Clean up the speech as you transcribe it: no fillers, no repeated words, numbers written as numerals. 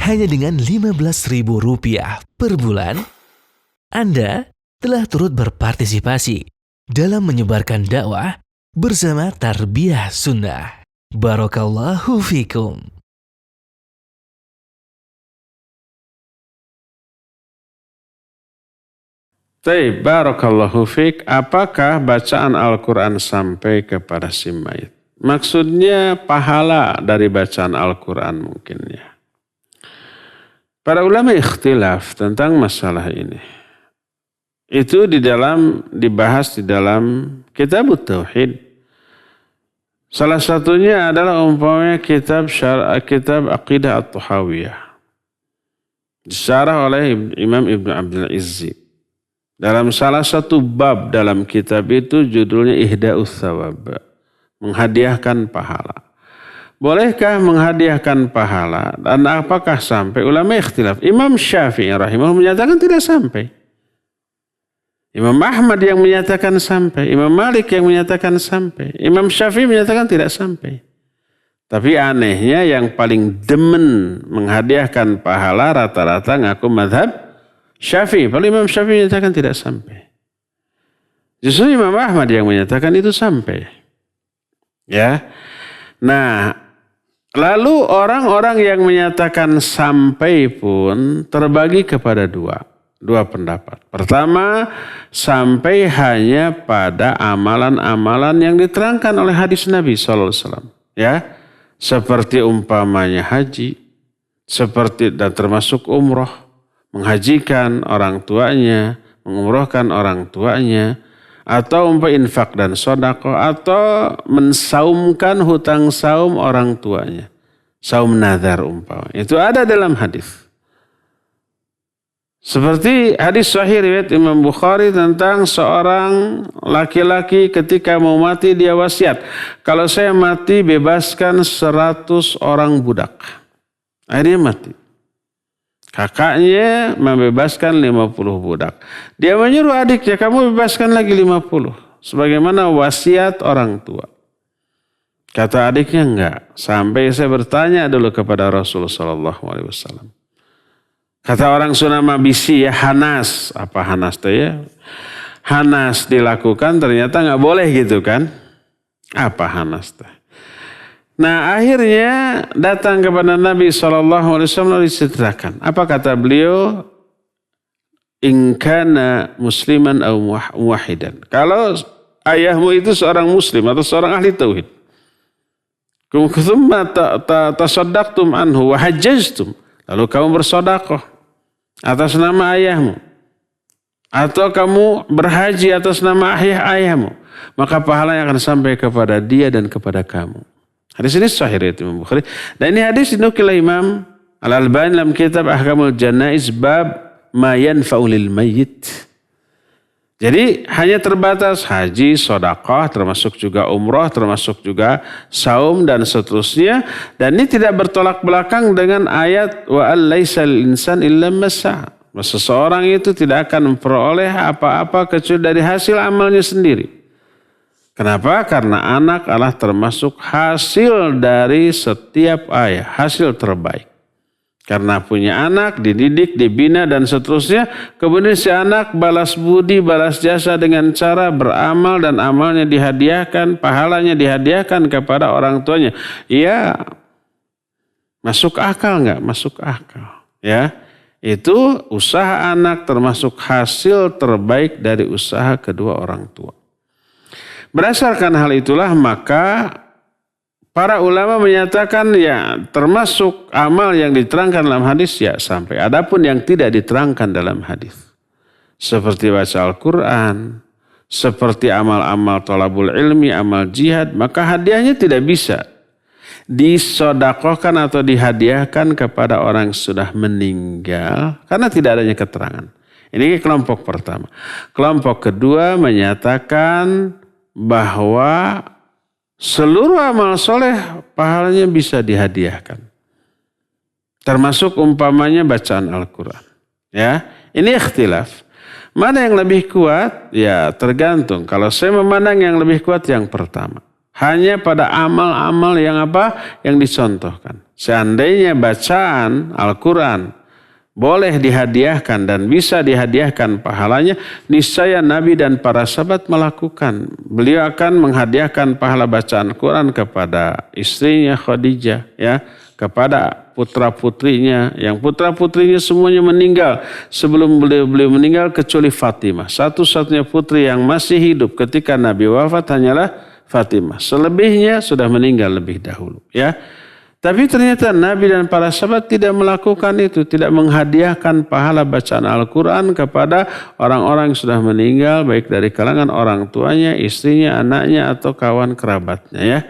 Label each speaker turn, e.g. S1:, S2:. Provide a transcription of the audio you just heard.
S1: Hanya dengan Rp15.000 per bulan, Anda telah turut berpartisipasi dalam menyebarkan dakwah bersama Tarbiyah Sunnah. Barakallahu fikum.
S2: Baik, barakallahu fik. Apakah bacaan Al-Quran sampai kepada si mayit? Maksudnya pahala dari bacaan Al-Quran mungkin ya. Para ulama ikhtilaf tentang masalah ini. Itu dibahas di dalam Kitab Tauhid. Salah satunya adalah umpamanya kitab Aqidah At-Tahawiyah. Disyarah oleh Imam Ibn Abdul Izzi. Dalam salah satu bab dalam kitab itu judulnya Ihda'us Thawab. Menghadiahkan pahala. Bolehkah menghadiahkan pahala? Dan apakah sampai? Ulama ikhtilaf. Imam Syafi'i rahimahullah menyatakan tidak sampai. Imam Ahmad yang menyatakan sampai. Imam Malik yang menyatakan sampai. Imam Syafi'i menyatakan tidak sampai. Tapi anehnya yang paling demen menghadiahkan pahala rata-rata ngaku madhab Syafi'i. Kalau Imam Syafi'i menyatakan tidak sampai. Justru Imam Ahmad yang menyatakan itu sampai. Ya. Nah, lalu orang-orang yang menyatakan sampai pun terbagi kepada dua pendapat. Pertama, sampai hanya pada amalan-amalan yang diterangkan oleh hadis Nabi SAW. Ya, seperti umpamanya haji, dan termasuk umroh, menghajikan orang tuanya, mengumrohkan orang tuanya, atau infak dan sodako, atau mensaumkan hutang saum orang tuanya, saum nadhar umpamanya. Itu ada dalam hadis. Seperti hadis sahih riwayat Imam Bukhari tentang seorang laki-laki ketika mau mati dia wasiat. Kalau saya mati bebaskan 100 orang budak. Akhirnya mati. Kakaknya membebaskan 50 budak. Dia menyuruh adiknya, kamu bebaskan lagi 50. Sebagaimana wasiat orang tua. Kata adiknya enggak. Sampai saya bertanya dulu kepada Rasulullah SAW. Kata orang Sunda Mabisi ya, Hanas. Apa Hanas itu ya? Hanas dilakukan ternyata nggak boleh gitu kan? Apa Hanas itu? Nah akhirnya datang kepada Nabi SAW diceritakan. Apa kata beliau? In kana musliman aw muwahidan. Kalau ayahmu itu seorang muslim atau seorang ahli tauhid. Tsumma tasaddaqtum anhu wa hajjajtum. Lalu kamu bersedekah atas nama ayahmu. Atau kamu berhaji atas nama ayahmu. Maka pahala yang akan sampai kepada dia dan kepada kamu. Hadis ini sahih riwayat Imam Bukhari. Dan ini hadis dinukil Imam Al-Albani dalam kitab Ahkamul Janaiz bab ma yanfa'u lil mayyit. Jadi hanya terbatas haji, sedekah, termasuk juga umrah, termasuk juga saum dan seterusnya. Dan ini tidak bertolak belakang dengan ayat wa alaysal insan illa masa. Seseorang itu tidak akan memperoleh apa-apa kecuali dari hasil amalnya sendiri. Kenapa? Karena anak adalah termasuk hasil dari setiap ayah, hasil terbaik. Karena punya anak, dididik, dibina dan seterusnya. Kemudian si anak balas budi, balas jasa dengan cara beramal dan amalnya dihadiahkan, pahalanya dihadiahkan kepada orang tuanya. Ya, masuk akal nggak? Masuk akal. Ya, itu usaha anak termasuk hasil terbaik dari usaha kedua orang tua. Berdasarkan hal itulah maka para ulama menyatakan ya termasuk amal yang diterangkan dalam hadis ya sampai. Adapun yang tidak diterangkan dalam hadis. Seperti baca Al-Quran, seperti amal-amal thalabul ilmi, amal jihad. Maka hadiahnya tidak bisa disodakohkan atau dihadiahkan kepada orang yang sudah meninggal. Karena tidak adanya keterangan. Ini kelompok pertama. Kelompok kedua menyatakan bahwa seluruh amal soleh pahalanya bisa dihadiahkan. Termasuk umpamanya bacaan Al-Quran. Ya, ini ikhtilaf. Mana yang lebih kuat? Ya tergantung. Kalau saya memandang yang lebih kuat yang pertama. Hanya pada amal-amal yang apa? Yang dicontohkan. Seandainya bacaan Al-Quran boleh dihadiahkan dan bisa dihadiahkan pahalanya, niscaya Nabi dan para sahabat melakukan. Beliau akan menghadiahkan pahala bacaan Quran kepada istrinya Khadijah, ya, kepada putra-putrinya, yang putra-putrinya semuanya meninggal sebelum beliau meninggal kecuali Fatimah. Satu-satunya putri yang masih hidup ketika Nabi wafat hanyalah Fatimah. Selebihnya sudah meninggal lebih dahulu, ya. Tapi ternyata Nabi dan para sahabat tidak melakukan itu, tidak menghadiahkan pahala bacaan Al-Quran kepada orang-orang yang sudah meninggal, baik dari kalangan orang tuanya, istrinya, anaknya, atau kawan kerabatnya, ya.